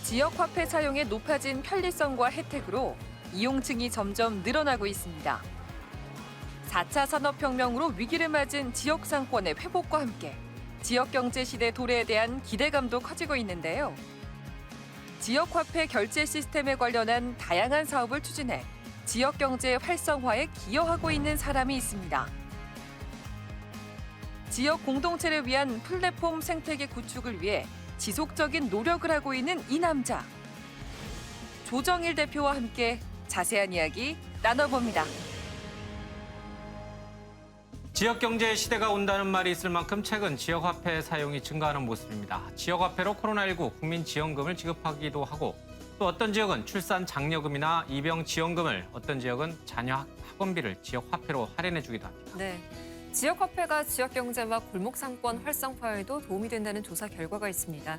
지역 화폐 사용의 높아진 편리성과 혜택으로 이용층이 점점 늘어나고 있습니다. 4차 산업혁명으로 위기를 맞은 지역 상권의 회복과 함께 지역 경제 시대 도래에 대한 기대감도 커지고 있는데요. 지역 화폐 결제 시스템에 관련한 다양한 사업을 추진해 지역 경제 활성화에 기여하고 있는 사람이 있습니다. 지역 공동체를 위한 플랫폼 생태계 구축을 위해 지속적인 노력을 하고 있는 이 남자. 조정일 대표와 함께 자세한 이야기 나눠봅니다. 지역경제 시대가 온다는 말이 있을 만큼 최근 지역화폐 사용이 증가하는 모습입니다. 지역화폐로 코로나19 국민지원금을 지급하기도 하고 또 어떤 지역은 출산 장려금이나 입영 지원금을 어떤 지역은 자녀 학원비를 지역화폐로 할인해주기도 합니다. 네. 지역화폐가 지역경제와 골목상권 활성화에도 도움이 된다는 조사 결과가 있습니다.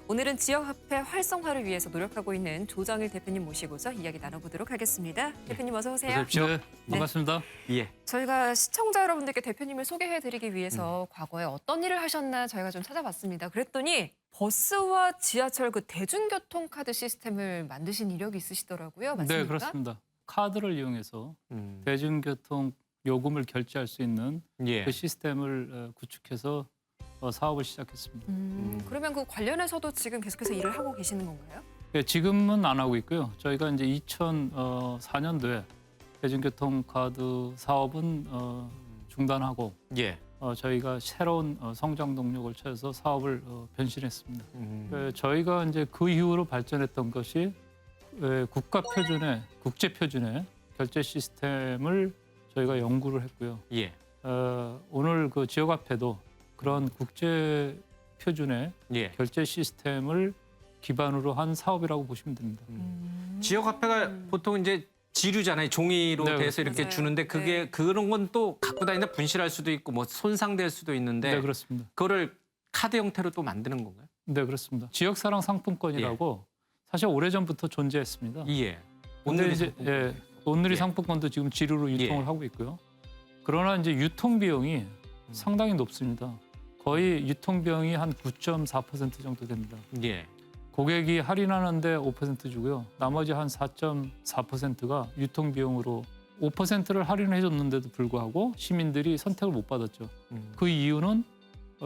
오늘은 지역화폐 활성화를 위해서 노력하고 있는 조정일 대표님 모시고서 이야기 나눠보도록 하겠습니다. 대표님 어서 오세요. 네, 반갑습니다. 예. 저희가 시청자 여러분들께 대표님을 소개해드리기 위해서 과거에 어떤 일을 하셨나 저희가 좀 찾아봤습니다. 그랬더니 버스와 지하철 그 대중교통 카드 시스템을 만드신 이력이 있으시더라고요. 맞습니까? 네, 그렇습니다. 카드를 이용해서 대중교통 요금을 결제할 수 있는 예. 그 시스템을 구축해서 사업을 시작했습니다. 그러면 그 관련해서도 지금 계속해서 일을 하고 계시는 건가요? 네, 지금은 안 하고 있고요. 저희가 이제 2004년도에 대중교통 카드 사업은 중단하고 예. 저희가 새로운 성장 동력을 찾아서 사업을 변신했습니다. 저희가 이제 그 이후로 발전했던 것이 국가 표준의 국제 표준의 결제 시스템을 저희가 연구를 했고요. 예. 오늘 그 지역화폐도 그런 국제 표준의 예. 결제 시스템을 기반으로 한 사업이라고 보시면 됩니다. 지역화폐가 보통 이제 지류잖아요. 종이로 네, 돼서 이렇게 맞아요. 주는데 그게 네. 그런 건 또 갖고 다니다 분실할 수도 있고 뭐 손상될 수도 있는데 네, 그렇습니다. 그거를 카드 형태로 또 만드는 건가요? 네, 그렇습니다. 지역사랑 상품권이라고 사실 오래전부터 존재했습니다. 예. 근데 오늘의 이제 상품권. 온누리 예. 상품권도 지금 지류로 유통을 예. 하고 있고요. 그러나 이제 유통 비용이 상당히 높습니다. 거의 유통 비용이 한 9.4% 정도 됩니다. 예. 고객이 할인하는데 5% 주고요. 나머지 한 4.4%가 유통 비용으로 5%를 할인해 줬는데도 불구하고 시민들이 선택을 못 받았죠. 그 이유는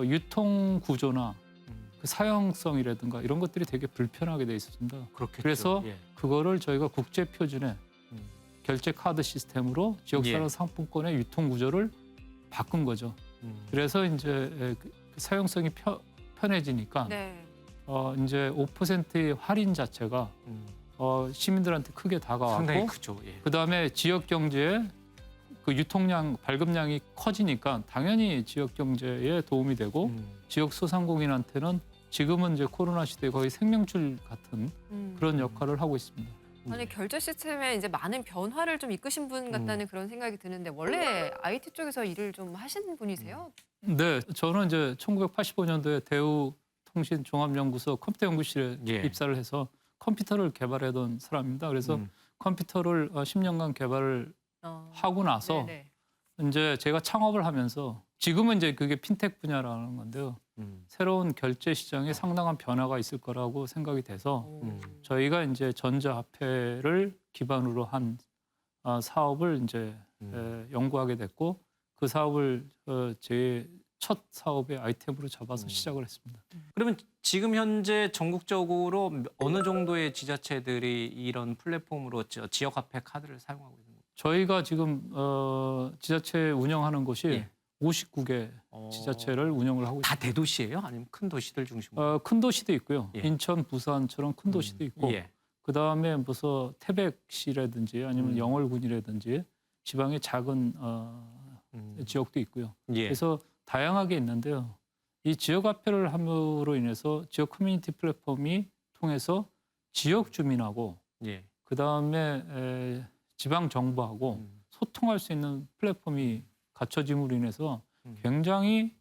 유통 구조나 그 사용성이라든가 이런 것들이 되게 불편하게 돼 있었습니다. 그렇겠죠. 그래서 예. 그거를 저희가 국제 표준의 결제 카드 시스템으로 지역사랑 예. 상품권의 유통 구조를 바꾼 거죠. 그래서 이제 그 사용성이 편해지니까 네. 이제 5%의 할인 자체가 시민들한테 크게 상당히 다가왔고 크죠. 예. 그다음에 지역 경제에 그 유통량 발급량이 커지니까 당연히 지역 경제에 도움이 되고 지역 소상공인한테는 지금은 이제 코로나 시대에 거의 생명줄 같은 그런 역할을 하고 있습니다. 아니 결제 시스템에 이제 많은 변화를 좀 이끄신 분 같다는 그런 생각이 드는데 원래 IT 쪽에서 일을 좀 하시는 분이세요? 네, 저는 이제 1985년도에 대우통신종합연구소 컴퓨터연구실에 예. 입사를 해서 컴퓨터를 개발하던 사람입니다. 그래서 컴퓨터를 10년간 개발을 하고 나서 네네. 이제 제가 창업을 하면서 지금은 이제 그게 핀텍 분야라는 건데요. 새로운 결제 시장에 상당한 변화가 있을 거라고 생각이 돼서 저희가 이제 전자화폐를 기반으로 한 사업을 이제 연구하게 됐고 그 사업을 제 첫 사업의 아이템으로 잡아서 시작을 했습니다. 그러면 지금 현재 전국적으로 어느 정도의 지자체들이 이런 플랫폼으로 지역화폐 카드를 사용하고 있는 거예요? 저희가 지금 지자체 운영하는 곳이 예. 59개 지자체를 운영을 하고 다 있습니다. 대도시예요? 아니면 큰 도시들 중심으로? 큰 도시도 있고요. 예. 인천, 부산처럼 큰 도시도 있고 예. 그다음에 무슨 태백시라든지 아니면 영월군이라든지 지방의 작은 지역도 있고요. 예. 그래서 다양하게 있는데요. 이 지역화폐를 함으로 인해서 지역 커뮤니티 플랫폼이 통해서 지역 주민하고 예. 그다음에 지방 정부하고 소통할 수 있는 플랫폼이 갖춰짐으로 인해서 굉장히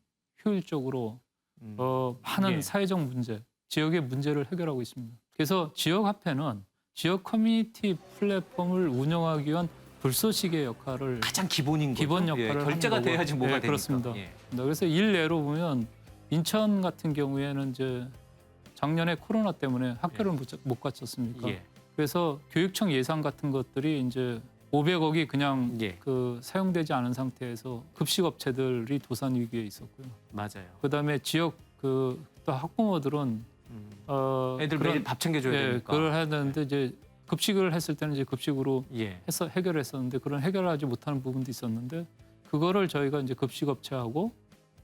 효율적으로 많은 예. 사회적 문제, 지역의 문제를 해결하고 있습니다. 그래서 지역화폐는 지역 커뮤니티 플랫폼을 운영하기 위한 불쏘시개 역할을 가장 기본인 거죠. 기본 역할을 하는 결제가 거고요. 돼야지 뭐가 예, 되니까. 그렇습니다. 예. 그래서 일례로 보면 인천 같은 경우에는 이제 작년에 코로나 때문에 학교를 못 갔었습니까? 예. 그래서 교육청 예산 같은 것들이 이제 500억이 그냥 예. 그 사용되지 않은 상태에서 급식 업체들이 도산 위기에 있었고요. 맞아요. 그다음에 지역 그 또 학부모들은 애들 그런- 매일 밥 챙겨줘야 예, 되니까. 그걸 해야 되는데 이제 급식을 했을 때는 이제 급식으로 예. 해서 해결했었는데 그런 해결하지 못하는 부분도 있었는데 그거를 저희가 이제 급식업체하고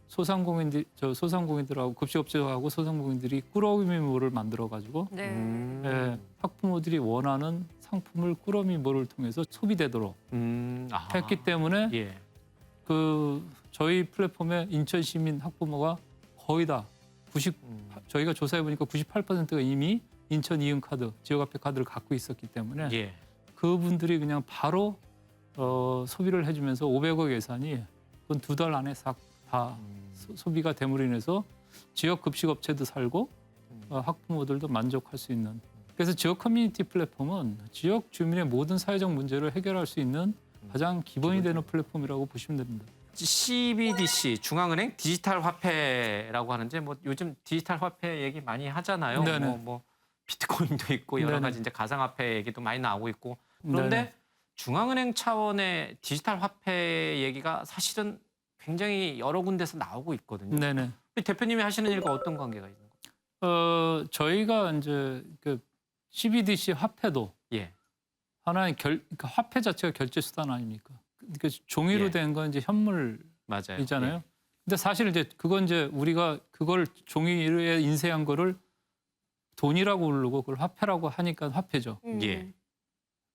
소상공인들하고 급식업체하고 소상공인들이 꾸러미몰을 만들어 가지고 네. 예, 학부모들이 원하는 상품을 꾸러미몰을 통해서 소비되도록 아하. 했기 때문에 예. 그 저희 플랫폼에 인천 시민 학부모가 거의 다 저희가 조사해 보니까 98%가 이미 인천 이응카드 지역화폐 카드를 갖고 있었기 때문에 예. 그분들이 그냥 바로 소비를 해주면서 500억 예산이 그건 2달 안에 싹 다 소비가 됨으로 인해서 지역 급식업체도 살고 학부모들도 만족할 수 있는. 그래서 지역 커뮤니티 플랫폼은 지역 주민의 모든 사회적 문제를 해결할 수 있는 가장 기본이 되는 플랫폼이라고 보시면 됩니다. CBDC 중앙은행 디지털 화폐라고 하는데 뭐 요즘 디지털 화폐 얘기 많이 하잖아요. 네네. 뭐 비트코인도 있고 여러 네네. 가지 이제 가상화폐 얘기도 많이 나오고 있고 그런데 네네. 중앙은행 차원의 디지털 화폐 얘기가 사실은 굉장히 여러 군데서 나오고 있거든요. 네네. 우리 대표님이 하시는 일과 어떤 관계가 있는 거예요? 저희가 이제 그 CBDC 화폐도 예. 하나의 그러니까 화폐 자체가 결제 수단 아닙니까? 그러니까 종이로 예. 된 건 이제 현물이잖아요. 맞아요. 근데 사실 이제 그건 이제 우리가 그걸 종이에 인쇄한 거를 돈이라고 부르고 그걸 화폐라고 하니까 화폐죠. 예.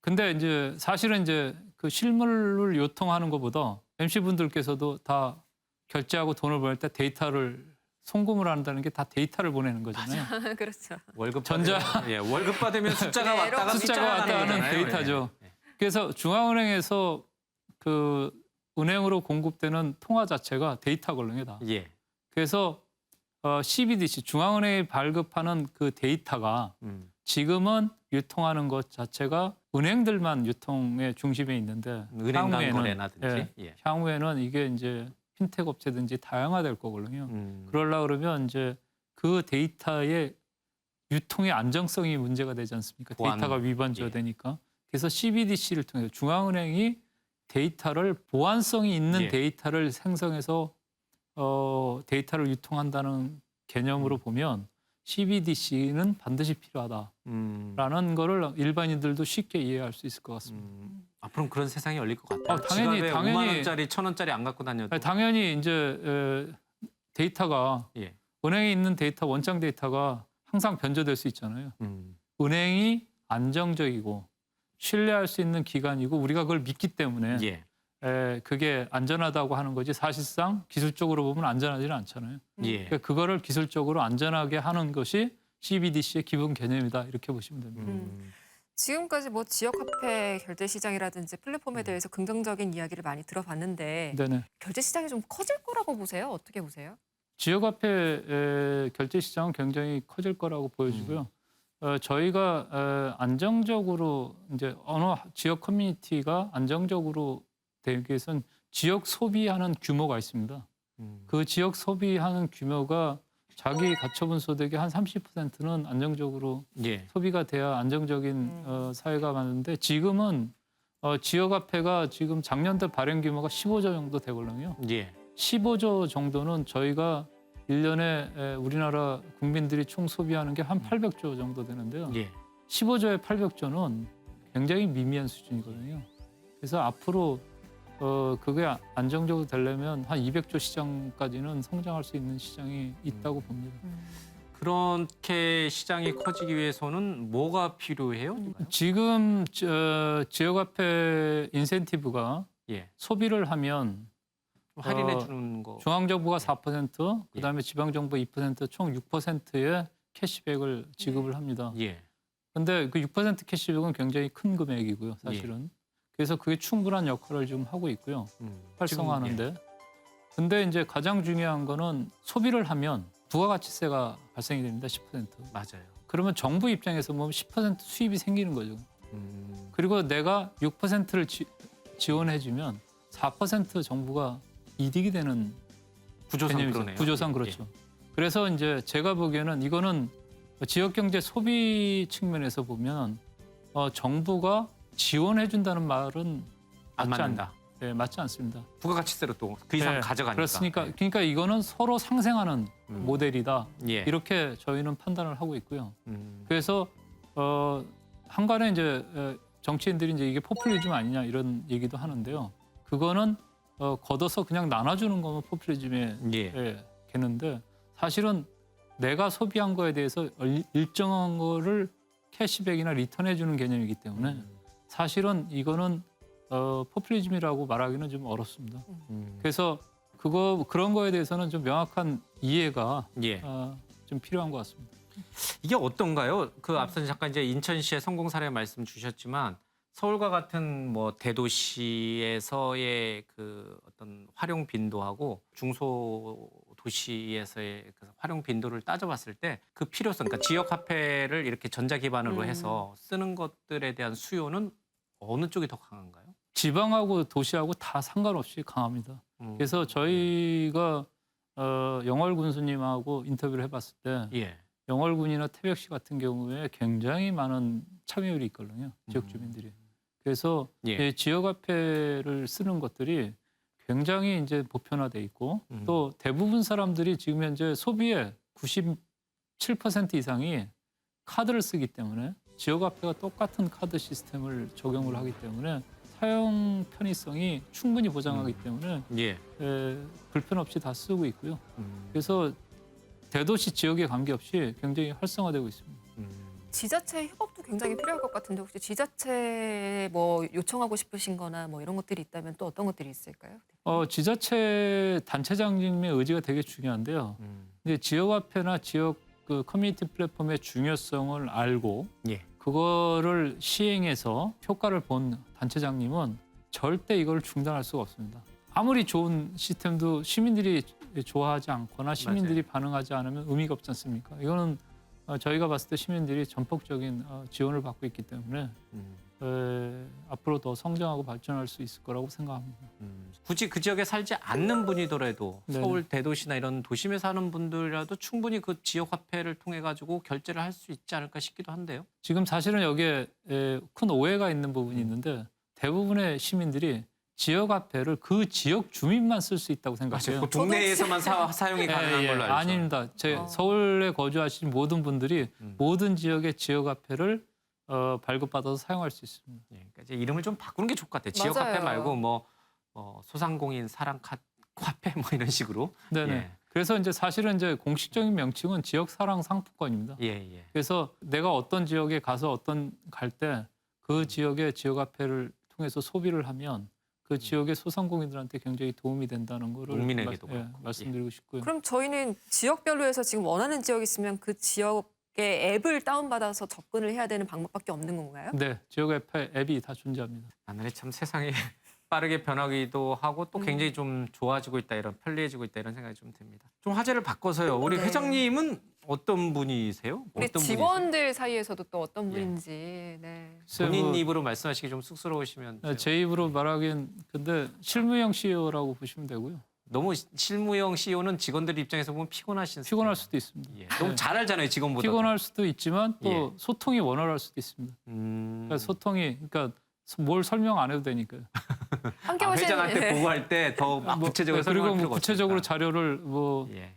근데 이제 사실은 이제 그 실물을 요통하는 것보다 MC 분들께서도 다 결제하고 돈을 보낼 때 데이터를 송금을 한다는 게 다 데이터를 보내는 거잖아요. 그렇죠. 월급 전자- 받으면, 예, 월급 받으면 숫자가 네, 왔다가 숫자가 왔다 하는 거잖아요. 데이터죠. 예. 그래서 중앙은행에서 그 은행으로 공급되는 통화 자체가 데이터 걸렁이다. 예. 그래서 CBDC 중앙은행이 발급하는 그 데이터가 지금은 유통하는 것 자체가 은행들만 유통의 중심에 있는데 은행 간 향후에는 거래나든지. 예. 향후에는 이게 이제 핀텍 업체든지 다양화될 거거든요. 음. 그러려 그러면 이제 그 데이터의 유통의 안정성이 문제가 되지 않습니까? 보안, 데이터가 위반조가 예. 되니까. 그래서 CBDC를 통해서 중앙은행이 데이터를 보안성이 있는 예. 데이터를 생성해서 데이터를 유통한다는 개념으로 보면 CBDC는 반드시 필요하다라는 음. 거를 일반인들도 쉽게 이해할 수 있을 것 같습니다. 앞으로는 그런 세상이 열릴 것 같아요. 당연히, 지갑에 당연히. 5만 원짜리, 1,000원짜리 안 갖고 다녀도. 아니, 당연히 이제 데이터가 예. 은행에 있는 데이터 원장 데이터가 항상 변조될 수 있잖아요. 음. 은행이 안정적이고 신뢰할 수 있는 기관이고 우리가 그걸 믿기 때문에 예. 그게 안전하다고 하는 거지 사실상 기술적으로 보면 안전하지는 않잖아요. 예. 그러니까 그거를 기술적으로 안전하게 하는 것이 CBDC의 기본 개념이다 이렇게 보시면 됩니다. 지금까지 뭐 지역화폐 결제 시장이라든지 플랫폼에 대해서 긍정적인 이야기를 많이 들어봤는데 네네. 결제 시장이 좀 커질 거라고 보세요? 어떻게 보세요? 지역화폐 결제 시장은 굉장히 커질 거라고 보여지고요. 저희가 안정적으로 이제 어느 지역 커뮤니티가 안정적으로 되기 위해서는 지역 소비하는 규모가 있습니다. 그 지역 소비하는 규모가 자기 가처분 소득의 한 30%는 안정적으로 예. 소비가 돼야 안정적인 사회가 많은데 지금은 지역화폐가 지금 작년도 발행 규모가 15조 정도 되거든요. 예. 15조 정도는 저희가 1년에 우리나라 국민들이 총 소비하는 게 한 800조 정도 되는데요. 예. 15조에 800조는 굉장히 미미한 수준이거든요. 그래서 앞으로 그게 안정적으로 되려면 한 200조 시장까지는 성장할 수 있는 시장이 있다고 봅니다. 그렇게 시장이 커지기 위해서는 뭐가 필요해요? 지금 지역화폐 인센티브가 예. 소비를 하면 할인해 주는 거. 중앙정부가 4%, 그다음에 지방정부 2%, 총 6%의 캐시백을 지급을 합니다. 예. 근데 그 6% 캐시백은 굉장히 큰 금액이고요, 사실은. 그래서 그게 충분한 역할을 지금 하고 있고요. 활성화하는데. 지금, 근데 이제 가장 중요한 거는 소비를 하면 부가가치세가 발생이 됩니다, 10%. 맞아요. 그러면 정부 입장에서 보면 10% 수입이 생기는 거죠. 그리고 내가 6%를 지원해주면 4% 정부가 이득이 되는 구조상 개념이죠. 그러네요. 구조상 그렇죠. 그래서 이제 제가 보기에는 이거는 지역경제 소비 측면에서 보면 정부가 지원해 준다는 말은 안 맞지 맞는다. 네, 맞지 않습니다. 부가가치세로 또 그 이상 네, 가져가니까. 그러니까 이거는 서로 상생하는 모델이다. 예. 이렇게 저희는 판단을 하고 있고요. 음. 그래서 한간에 이제 정치인들이 이제 이게 포퓰리즘 아니냐 이런 얘기도 하는데요. 그거는 걷어서 그냥 나눠주는 거면 포퓰리즘의 예. 개는데 사실은 내가 소비한 거에 대해서 일정한 거를 캐시백이나 리턴해 주는 개념이기 때문에 사실은 이거는 포퓰리즘이라고 말하기는 좀 어렵습니다. 그래서 그런 거에 대해서는 좀 명확한 이해가 예. 좀 필요한 것 같습니다. 이게 어떤가요? 그 앞서 잠깐 이제 인천시의 성공 사례 말씀 주셨지만 서울과 같은 뭐 대도시에서의 그 어떤 활용 빈도하고 중소 도시에서의 그 활용 빈도를 따져봤을 때 그 필요성, 그러니까 지역 화폐를 이렇게 전자 기반으로 해서 쓰는 것들에 대한 수요는 어느 쪽이 더 강한가요? 지방하고 도시하고 다 상관없이 강합니다. 그래서 저희가 영월 군수님하고 인터뷰를 해봤을 때 예. 영월군이나 태백시 같은 경우에 굉장히 많은 참여율이 있거든요. 지역 주민들이. 그래서 예. 이 지역화폐를 쓰는 것들이 굉장히 이제 보편화돼 있고 또 대부분 사람들이 지금 현재 소비의 97% 이상이 카드를 쓰기 때문에 지역화폐가 똑같은 카드 시스템을 적용을 하기 때문에 사용 편의성이 충분히 보장하기 때문에 예. 불편 없이 다 쓰고 있고요. 그래서 대도시 지역에 관계없이 굉장히 활성화되고 있습니다. 지자체 협업도 굉장히 필요할 것 같은데 혹시 지자체 뭐 요청하고 싶으신 거나 뭐 이런 것들이 있다면 또 어떤 것들이 있을까요? 지자체 단체장님의 의지가 되게 중요한데요. 근데 지역화폐나 지역 그 커뮤니티 플랫폼의 중요성을 알고 예. 그거를 시행해서 효과를 본 단체장님은 절대 이걸 중단할 수가 없습니다. 아무리 좋은 시스템도 시민들이 좋아하지 않거나 시민들이 반응하지 않으면 의미가 없지 않습니까? 이거는 저희가 봤을 때 시민들이 전폭적인 지원을 받고 있기 때문에 앞으로 더 성장하고 발전할 수 있을 거라고 생각합니다. 굳이 그 지역에 살지 않는 분이더라도 네네. 서울 대도시나 이런 도심에 사는 분들이라도 충분히 그 지역 화폐를 통해 가지고 결제를 할 수 있지 않을까 싶기도 한데요. 지금 사실은 여기에 큰 오해가 있는 부분이 있는데 대부분의 시민들이 지역화폐를 그 지역 주민만 쓸 수 있다고 생각해요. 그 동네에서만 사용이 가능한 걸로 알죠. 아닙니다. 서울에 거주하신 모든 분들이 모든 지역의 지역화폐를 발급받아서 사용할 수 있습니다. 예, 그러니까 이제 이름을 좀 바꾸는 게 좋을 것 같아요. 지역 화폐 맞아요. 말고 뭐 소상공인 사랑 화폐 뭐 이런 식으로. 네네. 예. 그래서 이제 사실은 이제 공식적인 명칭은 지역 사랑 상품권입니다. 예. 그래서 내가 어떤 지역에 가서 갈 때 그 지역의 지역화폐를 통해서 소비를 하면 그 지역의 소상공인들한테 굉장히 도움이 된다는 거를 국민에게도 그렇고. 말씀드리고 싶고요. 그럼 저희는 지역별로 해서 지금 원하는 지역 있으면 그 지역의 앱을 다운받아서 접근을 해야 되는 방법밖에 없는 건가요? 네, 지역화폐 앱이 다 존재합니다. 나날이 참 세상이 빠르게 변하기도 하고 또 굉장히 좀 좋아지고 있다 이런 편리해지고 있다 이런 생각이 좀 듭니다. 좀 화제를 바꿔서요. 우리 네. 회장님은 어떤 분이세요? 우리 어떤 직원들 사이에서도 또 어떤 예. 분인지. 네. 글쎄요, 본인 입으로 말씀하시기 좀 쑥스러우시면 제 입으로 말하기엔 근데 실무형 CEO라고 보시면 되고요. 너무 실무형 CEO는 직원들 입장에서 보면 피곤할 피곤할 수도 있습니다. 예. 너무 잘 알잖아요 직원보다. 피곤할 수도 있지만 또 예. 소통이 원활할 수도 있습니다. 그러니까 소통이 그러니까 뭘 설명 안 해도 되니까요. 함께 오신 회장한테 보고할 때 더 막 구체적으로 그리고 설명할 뭐 필요가 구체적으로 없으니까. 자료를 예.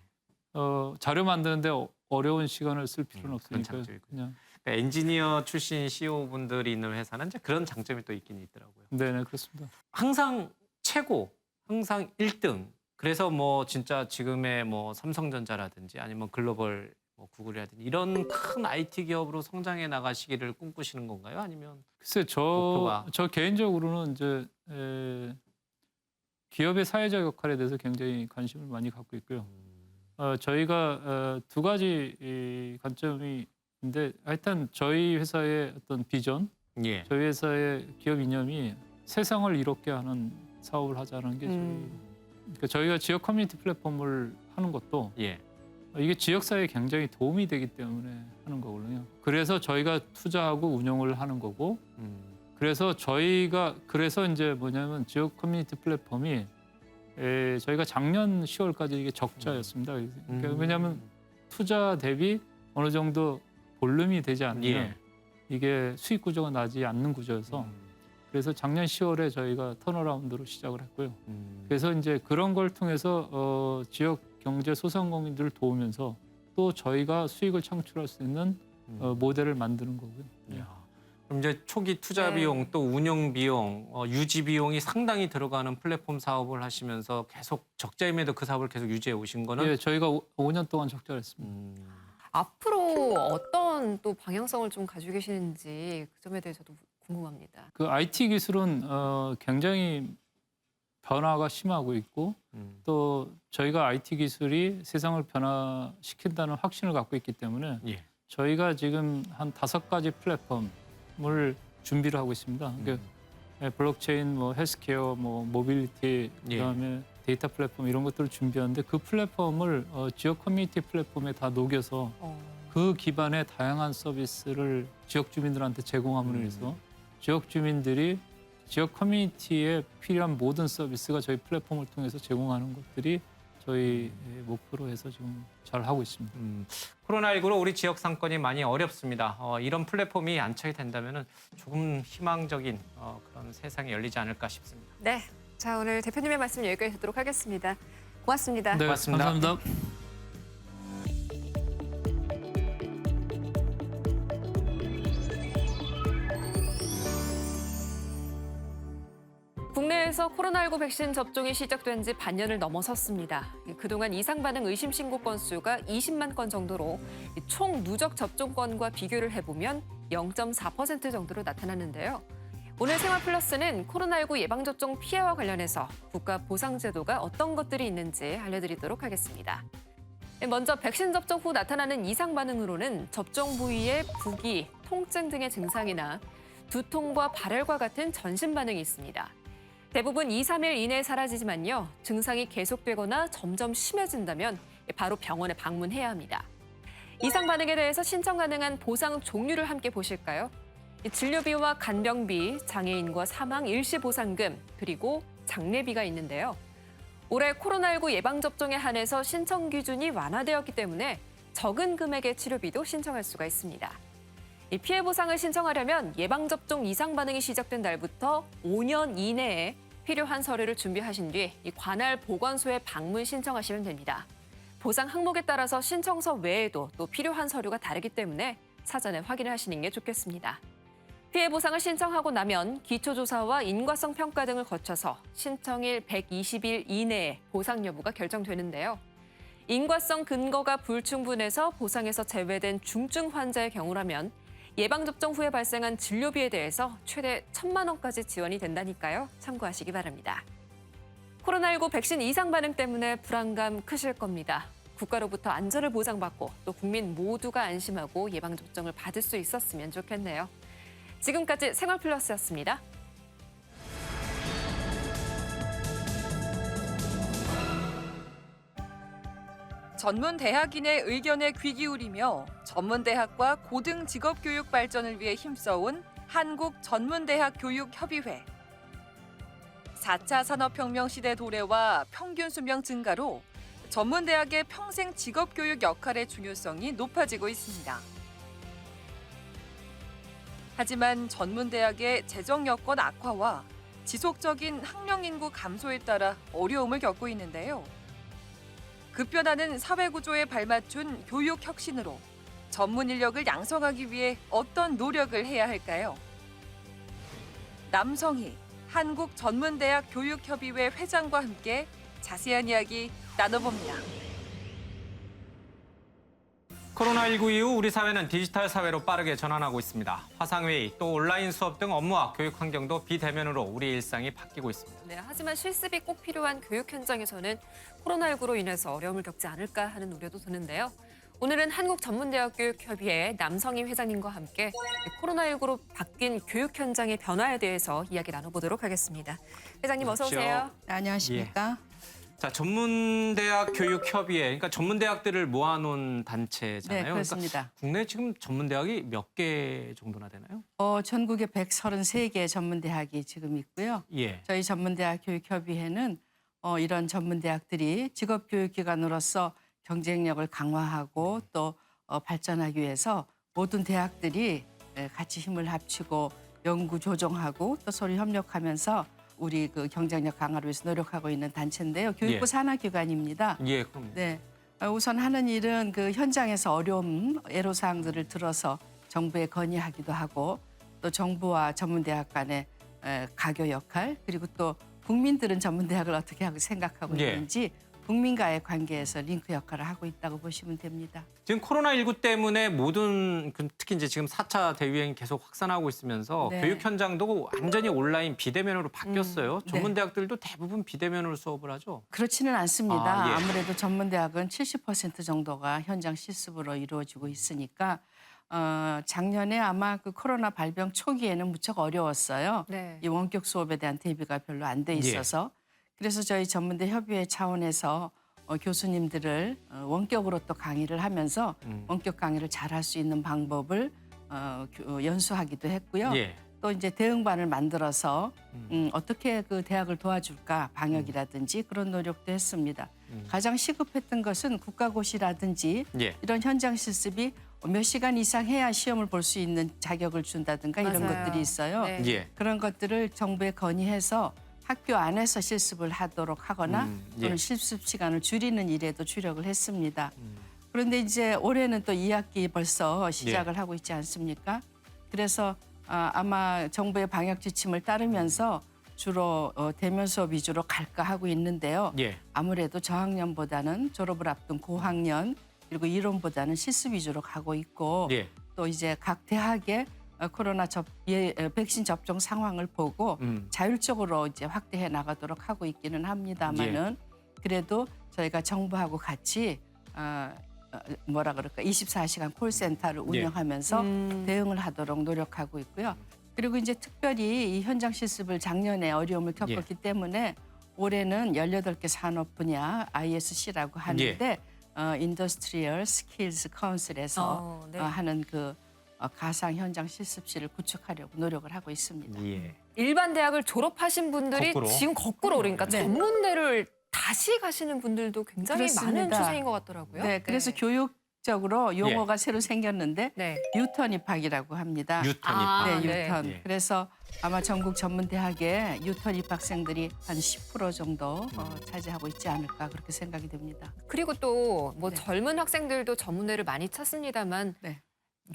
자료 만드는데 어려운 시간을 쓸 필요는 그건 없으니까 장점이고요. 그냥 그러니까 엔지니어 출신 CEO 분들이 있는 회사는 이제 그런 장점이 또 있긴 있더라고요. 네네 그렇습니다. 항상 최고, 항상 1등. 그래서 뭐 진짜 지금의 뭐 삼성전자라든지 아니면 글로벌 뭐 구글이라든지 이런 큰 IT 기업으로 성장해 나가시기를 꿈꾸시는 건가요? 아니면 글쎄 목표가. 저 개인적으로는 이제 기업의 사회적 역할에 대해서 굉장히 관심을 많이 갖고 있고요. 저희가 두 가지 이 관점이 있는데 하여튼 저희 회사의 어떤 비전, 예. 저희 회사의 기업 이념이 세상을 이롭게 하는 사업을 하자는 게 그러니까 저희가 지역 커뮤니티 플랫폼을 하는 것도 예. 이게 지역사회에 굉장히 도움이 되기 때문에 하는 거거든요. 그래서 저희가 투자하고 운영을 하는 거고 그래서 이제 뭐냐면 지역 커뮤니티 플랫폼이 저희가 작년 10월까지 이게 적자였습니다. 그러니까 왜냐하면 투자 대비 어느 정도 볼륨이 되지 않으면 예. 이게 수익 구조가 나지 않는 구조여서 음. 그래서 작년 10월에 저희가 턴어라운드로 시작을 했고요. 음. 그래서 이제 그런 걸 통해서 지역 경제 소상공인들을 도우면서 또 저희가 수익을 창출할 수 있는 모델을 만드는 거고요. 야. 그럼 이제 초기 투자 네. 비용 또 운영 비용, 유지 비용이 상당히 들어가는 플랫폼 사업을 하시면서 계속 적자임에도 그 사업을 계속 유지해 오신 거는 예, 저희가 5년 동안 적자했습니다. 앞으로 어떤 또 방향성을 좀 가지고 계시는지 그 점에 대해서도 궁금합니다. 그 IT 기술은 굉장히 변화가 심하고 있고 또 저희가 IT 기술이 세상을 변화시킨다는 확신을 갖고 있기 때문에 예. 저희가 지금 한 5가지 플랫폼을 준비를 하고 있습니다. 그러니까 블록체인, 뭐 헬스케어, 뭐 모빌리티, 예. 그다음에 데이터 플랫폼 이런 것들을 준비하는데 그 플랫폼을 지역 커뮤니티 플랫폼에 다 녹여서 그 기반의 다양한 서비스를 지역 주민들한테 제공함으로 해서 지역 주민들이 지역 커뮤니티에 필요한 모든 서비스가 저희 플랫폼을 통해서 제공하는 것들이 저희 목표로 해서 지금 잘 하고 있습니다. 코로나19로 우리 지역 상권이 많이 어렵습니다. 이런 플랫폼이 안착이 된다면 조금 희망적인 그런 세상이 열리지 않을까 싶습니다. 네. 자, 오늘 대표님의 말씀 여기까지 듣도록 하겠습니다. 고맙습니다. 네, 고맙습니다. 감사합니다. 국내에서 코로나19 백신 접종이 시작된 지 반년을 넘어섰습니다. 그동안 이상 반응 의심 신고 건수가 20만 건 정도로 총 누적 접종 건과 비교를 해보면 0.4% 정도로 나타났는데요. 오늘 생활플러스는 코로나19 예방접종 피해와 관련해서 국가 보상제도가 어떤 것들이 있는지 알려드리도록 하겠습니다. 먼저 백신 접종 후 나타나는 이상 반응으로는 접종 부위의 부기, 통증 등의 증상이나 두통과 발열과 같은 전신 반응이 있습니다. 대부분 2, 3일 이내에 사라지지만요. 증상이 계속되거나 점점 심해진다면 바로 병원에 방문해야 합니다. 이상 반응에 대해서 신청 가능한 보상 종류를 함께 보실까요? 진료비와 간병비, 장애인과 사망 일시 보상금, 그리고 장례비가 있는데요. 올해 코로나19 예방접종에 한해서 신청 기준이 완화되었기 때문에 적은 금액의 치료비도 신청할 수가 있습니다. 이 피해 보상을 신청하려면 예방접종 이상 반응이 시작된 날부터 5년 이내에 필요한 서류를 준비하신 뒤 이 관할 보건소에 방문 신청하시면 됩니다. 보상 항목에 따라서 신청서 외에도 또 필요한 서류가 다르기 때문에 사전에 확인을 하시는 게 좋겠습니다. 피해 보상을 신청하고 나면 기초조사와 인과성 평가 등을 거쳐서 신청일 120일 이내에 보상 여부가 결정되는데요. 인과성 근거가 불충분해서 보상에서 제외된 중증 환자의 경우라면 예방접종 후에 발생한 진료비에 대해서 최대 1,000만 원까지 지원이 된다니까요. 참고하시기 바랍니다. 코로나19 백신 이상 반응 때문에 불안감 크실 겁니다. 국가로부터 안전을 보장받고 또 국민 모두가 안심하고 예방접종을 받을 수 있었으면 좋겠네요. 지금까지 생활플러스였습니다. 전문 대학인의 의견에 귀 기울이며 전문 대학과 고등 직업 교육 발전을 위해 힘써온 한국 전문대학 교육협의회. 4차 산업혁명 시대 도래와 평균 수명 증가로 전문대학의 평생 직업 교육 역할의 중요성이 높아지고 있습니다. 하지만 전문대학의 재정 여건 악화와 지속적인 학령 인구 감소에 따라 어려움을 겪고 있는데요. 급변하는 사회 구조에 발맞춘 교육 혁신으로 전문 인력을 양성하기 위해 어떤 노력을 해야 할까요? 남성희 한국전문대학 교육협의회 회장과 함께 자세한 이야기 나눠봅니다. 코로나19 이후 우리 사회는 디지털 사회로 빠르게 전환하고 있습니다. 화상회의, 또 온라인 수업 등 업무와 교육 환경도 비대면으로 우리 일상이 바뀌고 있습니다. 네, 하지만 실습이 꼭 필요한 교육 현장에서는 코로나19로 인해서 어려움을 겪지 않을까 하는 우려도 드는데요. 오늘은 한국전문대학교육협의회 남성희 회장님과 함께 코로나19로 바뀐 교육 현장의 변화에 대해서 이야기 나눠보도록 하겠습니다. 회장님 어서 오세요. 네, 안녕하십니까? 자, 전문대학 교육협의회, 그러니까 전문대학들을 모아놓은 단체잖아요. 네, 그렇습니다. 그러니까 국내 지금 전문대학이 몇 개 정도나 되나요? 전국에 133개 전문대학이 지금 있고요. 예. 저희 전문대학 교육협의회는 이런 전문대학들이 직업교육기관으로서 경쟁력을 강화하고 또 발전하기 위해서 모든 대학들이 같이 힘을 합치고 연구 조정하고 또 서로 협력하면서 우리 그 경쟁력 강화를 위해서 노력하고 있는 단체인데요. 교육부 예. 산하기관입니다. 예, 그럼. 네. 우선 하는 일은 그 현장에서 어려움, 애로사항들을 들어서 정부에 건의하기도 하고 또 정부와 전문대학 간의 가교 역할 그리고 또 국민들은 전문대학을 어떻게 하고 생각하고 예. 있는지 국민과의 관계에서 링크 역할을 하고 있다고 보시면 됩니다. 지금 코로나19 때문에 모든 특히 이제 지금 4차 대유행이 계속 확산하고 있으면서 네. 교육 현장도 완전히 온라인 비대면으로 바뀌었어요. 네. 전문 대학들도 대부분 비대면으로 수업을 하죠. 그렇지는 않습니다. 아, 예. 아무래도 전문대학은 70% 정도가 현장 실습으로 이루어지고 있으니까 작년에 아마 그 코로나 발병 초기에는 무척 어려웠어요. 네. 이 원격 수업에 대한 대비가 별로 안 돼 있어서 그래서 저희 전문대 협의회 차원에서 교수님들을 원격으로 또 강의를 하면서 원격 강의를 잘할 수 있는 방법을 연수하기도 했고요. 예. 또 이제 대응반을 만들어서 어떻게 그 대학을 도와줄까 방역이라든지 그런 노력도 했습니다. 가장 시급했던 것은 국가고시라든지 예. 이런 현장 실습이 몇 시간 이상 해야 시험을 볼 수 있는 자격을 준다든가 이런 맞아요. 것들이 있어요. 네. 예. 그런 것들을 정부에 건의해서 학교 안에서 실습을 하도록 하거나 예. 또는 실습 시간을 줄이는 일에도 주력을 했습니다. 그런데 이제 올해는 또 2학기 벌써 시작을 하고 있지 않습니까? 그래서 아마 정부의 방역 지침을 따르면서 주로 대면 수업 위주로 갈까 하고 있는데요. 예. 아무래도 저학년보다는 졸업을 앞둔 고학년 그리고 이론보다는 실습 위주로 가고 있고 예. 또 이제 각 대학의 코로나 백신 접종 상황을 보고 자율적으로 이제 확대해 나가도록 하고 있기는 합니다만은 그래도 저희가 정부하고 같이 뭐라 그럴까 24시간 콜센터를 운영하면서 대응을 하도록 노력하고 있고요. 그리고 이제 특별히 이 현장 실습을 작년에 어려움을 겪었기 때문에 올해는 18개 산업 분야 ISC라고 하는데 인더스트리얼 스킬스 카운슬에서 네. 하는 그 가상 현장 실습실을 구축하려고 노력을 하고 있습니다. 예. 일반 대학을 졸업하신 분들이 거꾸로. 지금 거꾸로 그러니까 네. 전문대를 다시 가시는 분들도 굉장히 많은 그렇습니다. 추세인 것 같더라고요. 네, 그래서 교육적으로 용어가 새로 생겼는데 네. 유턴 입학이라고 합니다. 유턴 아, 입학. 네, 네. 유턴. 예. 그래서 아마 전국 전문대학에 유턴 입학생들이 한 10% 정도 차지하고 있지 않을까 그렇게 생각이 됩니다. 그리고 또 뭐 네. 젊은 학생들도 전문대를 많이 찾습니다만 네.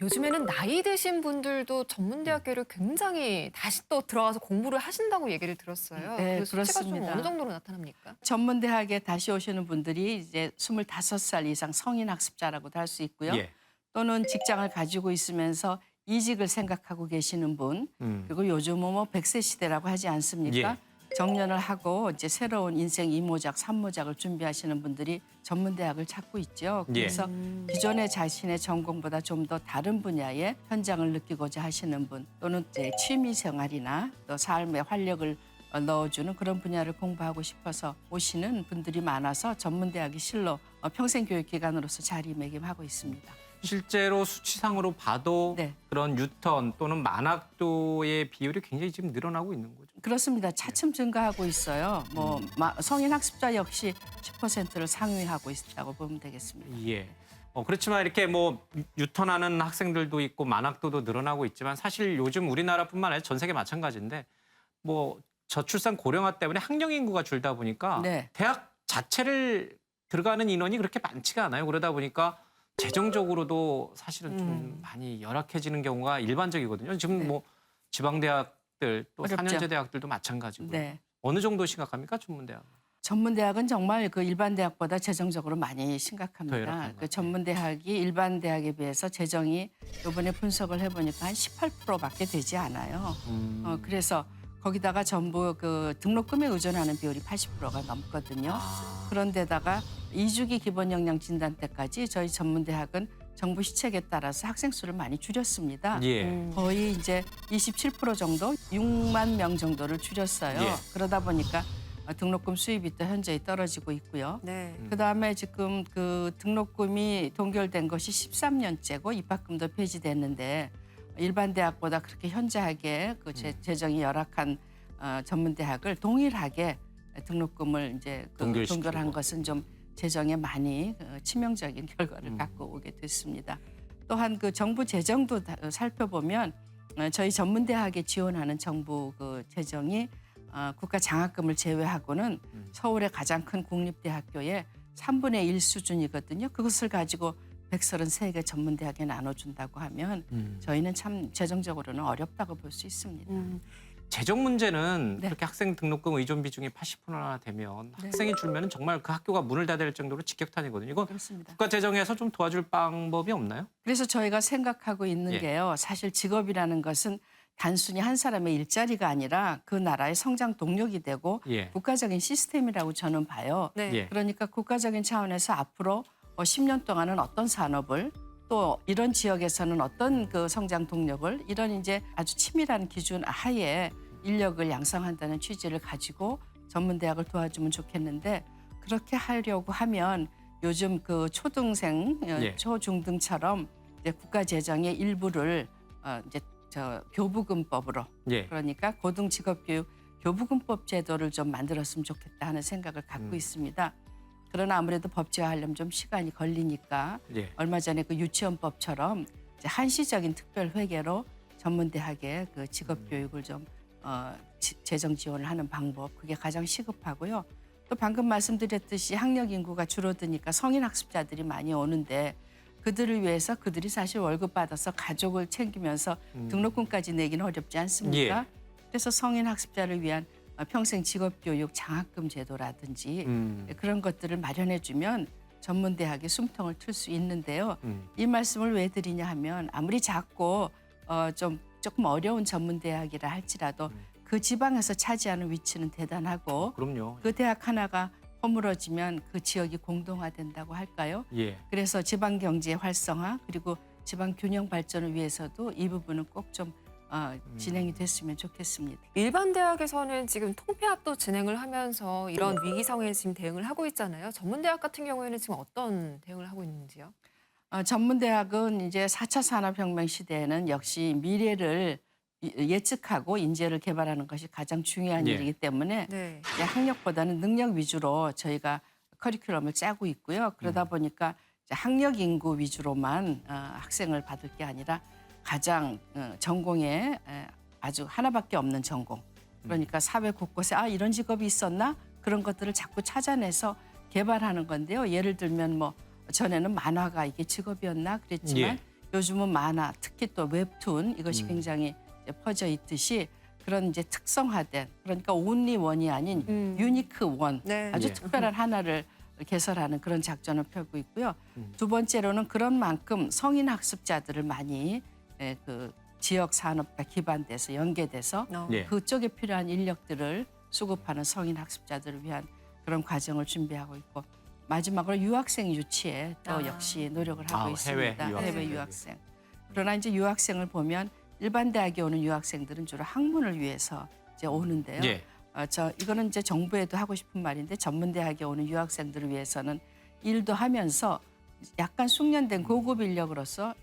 요즘에는 나이 드신 분들도 전문대학교를 굉장히 다시 또 들어가서 공부를 하신다고 얘기를 들었어요. 네, 그 수치가 좀 그렇습니다. 어느 정도로 나타납니까? 전문대학에 다시 오시는 분들이 이제 25살 이상 성인 학습자라고도 할 수 있고요. 예. 또는 직장을 가지고 있으면서 이직을 생각하고 계시는 분, 그리고 요즘은 뭐 100세 시대라고 하지 않습니까? 예. 정년을 하고 이제 새로운 인생 2모작, 3모작을 준비하시는 분들이 전문대학을 찾고 있죠. 예. 그래서 기존의 자신의 전공보다 좀 더 다른 분야의 현장을 느끼고자 하시는 분 또는 이제 취미 생활이나 또 삶에 활력을 넣어주는 그런 분야를 공부하고 싶어서 오시는 분들이 많아서 전문대학이 실로 평생교육기관으로서 자리매김하고 있습니다. 실제로 수치상으로 봐도 네. 그런 유턴 또는 만학도의 비율이 굉장히 지금 늘어나고 있는 거죠. 그렇습니다. 차츰 증가하고 있어요. 뭐 성인 학습자 역시 10%를 상회하고 있다고 보면 되겠습니다. 예. 그렇지만 이렇게 뭐 유턴하는 학생들도 있고 만학도도 늘어나고 있지만 사실 요즘 우리나라뿐만 아니라 전 세계 마찬가지인데 뭐 저출산 고령화 때문에 학령 인구가 줄다 보니까 네. 대학 자체를 들어가는 인원이 그렇게 많지가 않아요. 그러다 보니까 재정적으로도 사실은 좀 많이 열악해지는 경우가 일반적이거든요. 지금 네. 뭐 지방대학들 또 어렵죠. 4년제 대학들도 마찬가지고요. 네. 어느 정도 심각합니까, 전문대학? 전문대학은 정말 그 일반 대학보다 재정적으로 많이 더 심각합니다. 열악한 것 그 전문대학이 일반 대학에 비해서 재정이 이번에 분석을 해보니까 한 18%밖에 되지 않아요. 그래서 거기다가 전부 그 등록금에 의존하는 비율이 80%가 넘거든요. 그런데다가 2주기 기본 역량 진단 때까지 저희 전문대학은 정부 시책에 따라서 학생 수를 많이 줄였습니다. 예. 거의 이제 27% 정도, 6만 명 정도를 줄였어요. 예. 그러다 보니까 등록금 수입이 또 현저히 떨어지고 있고요. 네. 그다음에 지금 그 등록금이 동결된 것이 13년째고 입학금도 폐지됐는데 일반 대학보다 그렇게 현저하게 그 재정이 열악한 전문 대학을 동일하게 등록금을 이제 그 동결시키고. 동결한 것은 좀 재정에 많이 치명적인 결과를 갖고 오게 됐습니다. 또한 그 정부 재정도 살펴보면 저희 전문대학에 지원하는 정부 그 재정이 국가 장학금을 제외하고는 서울의 가장 큰 국립대학교의 3분의 1 수준이거든요. 그것을 가지고 133개 전문대학에 나눠준다고 하면 저희는 참 재정적으로는 어렵다고 볼 수 있습니다. 재정 문제는 네. 그렇게 학생 등록금 의존 비중이 80%나 되면 네. 학생이 줄면 정말 그 학교가 문을 닫아야 될 정도로 직격탄이거든요. 이건 그렇습니다. 국가 재정에서 좀 도와줄 방법이 없나요? 그래서 저희가 생각하고 있는 예. 게요. 사실 직업이라는 것은 단순히 한 사람의 일자리가 아니라 그 나라의 성장 동력이 되고 예. 국가적인 시스템이라고 저는 봐요. 네. 예. 그러니까 국가적인 차원에서 앞으로 10년 동안은 어떤 산업을 또 이런 지역에서는 어떤 그 성장 동력을 이런 이제 아주 치밀한 기준 하에 인력을 양성한다는 취지를 가지고 전문대학을 도와주면 좋겠는데 그렇게 하려고 하면 요즘 그 초등생, 예. 초중등처럼 이제 국가 재정의 일부를 이제 교부금법으로 예. 그러니까 고등직업교육 교부금법 제도를 좀 만들었으면 좋겠다 하는 생각을 갖고 있습니다. 그러나 아무래도 법제화하려면 좀 시간이 걸리니까 예. 얼마 전에 그 유치원법처럼 이제 한시적인 특별 회계로 전문대학의 그 직업교육을 좀 재정 지원을 하는 방법 그게 가장 시급하고요. 또 방금 말씀드렸듯이 학력 인구가 줄어드니까 성인 학습자들이 많이 오는데 그들을 위해서 그들이 사실 월급 받아서 가족을 챙기면서 등록금까지 내기는 어렵지 않습니까? 예. 그래서 성인 학습자를 위한 평생 직업교육 장학금 제도라든지 그런 것들을 마련해주면 전문대학에 숨통을 틀 수 있는데요. 이 말씀을 왜 드리냐 하면 아무리 작고 조금 어려운 전문대학이라 할지라도 그 지방에서 차지하는 위치는 대단하고 그럼요. 그 대학 하나가 허물어지면 그 지역이 공동화된다고 할까요? 예. 그래서 지방 경제 활성화 그리고 지방 균형 발전을 위해서도 이 부분은 꼭 좀 진행이 됐으면 좋겠습니다. 일반 대학에서는 지금 통폐합도 진행을 하면서 이런 위기 상황에 지금 대응을 하고 있잖아요. 전문대학 같은 경우에는 지금 어떤 대응을 하고 있는지요? 전문대학은 이제 4차 산업혁명 시대에는 역시 미래를 예측하고 인재를 개발하는 것이 가장 중요한 예. 일이기 때문에 네. 이제 학력보다는 능력 위주로 저희가 커리큘럼을 짜고 있고요. 그러다 보니까 이제 학력 인구 위주로만 학생을 받을 게 아니라 가장 전공에 아주 하나밖에 없는 전공. 그러니까 사회 곳곳에 이런 직업이 있었나? 그런 것들을 자꾸 찾아내서 개발하는 건데요. 예를 들면 뭐 전에는 만화가 이게 직업이었나 그랬지만 예. 요즘은 만화, 특히 또 웹툰 이것이 굉장히 이제 퍼져 있듯이 그런 이제 특성화된 그러니까 온리 원이 아닌 유니크 원 네. 아주 예. 특별한 하나를 개설하는 그런 작전을 펴고 있고요. 두 번째로는 그런 만큼 성인 학습자들을 많이 그 지역 산업과 기반돼서 연계돼서 예. 그쪽에 필요한 인력들을 수급하는 성인 학습자들을 위한 그런 과정을 준비하고 있고 마지막으로 유학생 유치에 또 역시 노력을 하고 있습니다. 해외 유학생. 그러나 이제 유학생을 보면 일반 대학에 오는 유학생들은 주로 학문을 위해서 이제 오는데요. 예. 이거는 이제 정부에도 하고 싶은 말인데 전문대학에 오는 유학생들을 위해서는 일도 하면서 약간 숙련된 고급 인력으로서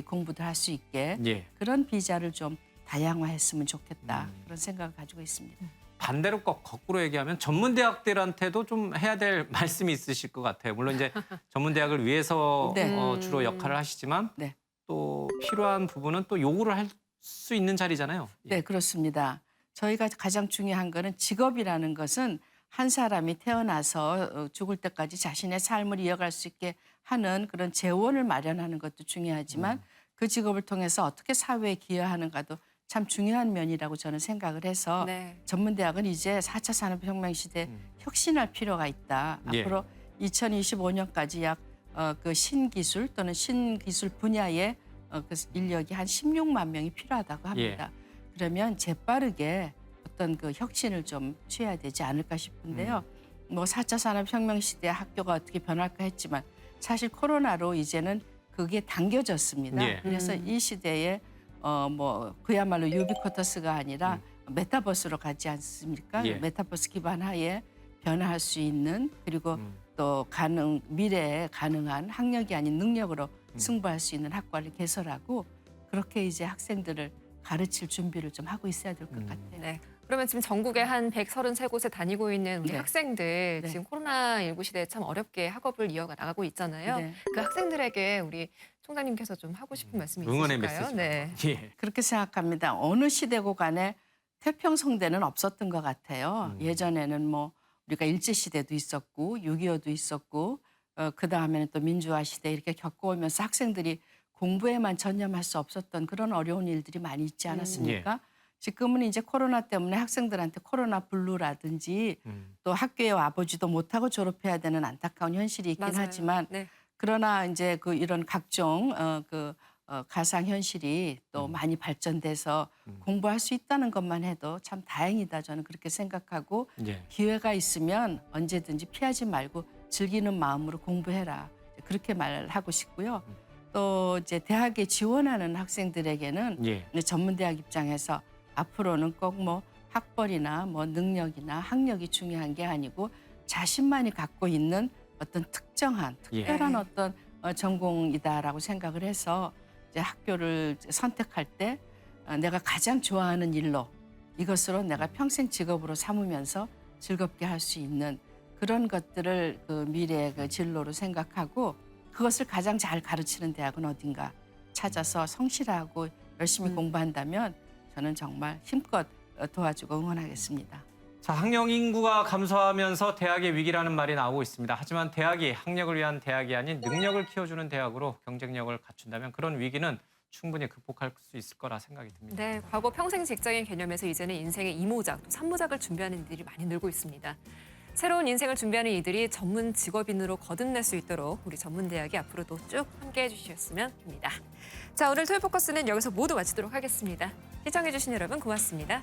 공부도 할 수 있게 예. 그런 비자를 좀 다양화했으면 좋겠다 그런 생각을 가지고 있습니다. 반대로 거꾸로 얘기하면 전문대학들한테도 좀 해야 될 말씀이 있으실 것 같아요. 물론 이제 전문대학을 위해서 네. 주로 역할을 하시지만 네. 또 필요한 부분은 또 요구를 할 수 있는 자리잖아요. 예. 네, 그렇습니다. 저희가 가장 중요한 거는 직업이라는 것은 한 사람이 태어나서 죽을 때까지 자신의 삶을 이어갈 수 있게 하는 그런 재원을 마련하는 것도 중요하지만 그 직업을 통해서 어떻게 사회에 기여하는가도 참 중요한 면이라고 저는 생각을 해서 네. 전문대학은 이제 4차 산업혁명 시대에 혁신할 필요가 있다. 예. 앞으로 2025년까지 약 그 신기술 또는 신기술 분야의 그 인력이 한 16만 명이 필요하다고 합니다. 그러면 재빠르게 어떤 그 혁신을 좀 취해야 되지 않을까 싶은데요. 뭐 4차 산업혁명 시대 학교가 어떻게 변할까 했지만 사실 코로나로 이제는 그게 당겨졌습니다. 예. 그래서 이 시대에 뭐 그야말로 유비쿼터스가 아니라 메타버스로 가지 않습니까? 예. 메타버스 기반 하에 변화할 수 있는 그리고 또 미래에 가능한 학력이 아닌 능력으로 승부할 수 있는 학과를 개설하고 그렇게 이제 학생들을 가르칠 준비를 좀 하고 있어야 될 것 같아요. 네. 그러면 지금 전국에 한 133곳에 다니고 있는 우리 네. 학생들 네. 지금 코로나19 시대에 참 어렵게 학업을 이어가 나가고 있잖아요. 네. 그 학생들에게 우리 총장님께서 좀 하고 싶은 말씀이 응원의 있으실까요? 메시지. 네. 예. 그렇게 생각합니다. 어느 시대고 간에 태평성대는 없었던 것 같아요. 예전에는 뭐 우리가 일제시대도 있었고 6.25도 있었고 그 다음에는 또 민주화 시대 이렇게 겪어오면서 학생들이 공부에만 전념할 수 없었던 그런 어려운 일들이 많이 있지 않았습니까? 지금은 이제 코로나 때문에 학생들한테 코로나 블루라든지 또 학교에 와보지도 못하고 졸업해야 되는 안타까운 현실이 있긴 맞아요. 하지만 네. 그러나 이제 그 이런 각종 가상 현실이 또 많이 발전돼서 공부할 수 있다는 것만 해도 참 다행이다 저는 그렇게 생각하고 예. 기회가 있으면 언제든지 피하지 말고 즐기는 마음으로 공부해라 그렇게 말하고 싶고요. 또 이제 대학에 지원하는 학생들에게는 예. 전문대학 입장에서 앞으로는 꼭 뭐 학벌이나 뭐 능력이나 학력이 중요한 게 아니고 자신만이 갖고 있는 어떤 특정한 특별한 예. 어떤 전공이다라고 생각을 해서 이제 학교를 선택할 때 내가 가장 좋아하는 일로 이것으로 내가 평생 직업으로 삼으면서 즐겁게 할 수 있는 그런 것들을 그 미래의 그 진로로 생각하고 그것을 가장 잘 가르치는 대학은 어딘가 찾아서 성실하고 열심히 공부한다면 저는 정말 힘껏 도와주고 응원하겠습니다. 자, 학령 인구가 감소하면서 대학의 위기라는 말이 나오고 있습니다. 하지만 대학이 학력을 위한 대학이 아닌 능력을 키워주는 대학으로 경쟁력을 갖춘다면 그런 위기는 충분히 극복할 수 있을 거라 생각이 듭니다. 네, 과거 평생 직장인 개념에서 이제는 인생의 2모작, 또 3모작을 준비하는 이들이 많이 늘고 있습니다. 새로운 인생을 준비하는 이들이 전문 직업인으로 거듭날 수 있도록 우리 전문대학이 앞으로도 쭉 함께해 주셨으면 합니다. 자, 오늘 토요포커스는 여기서 모두 마치도록 하겠습니다. 시청해주신 여러분 고맙습니다.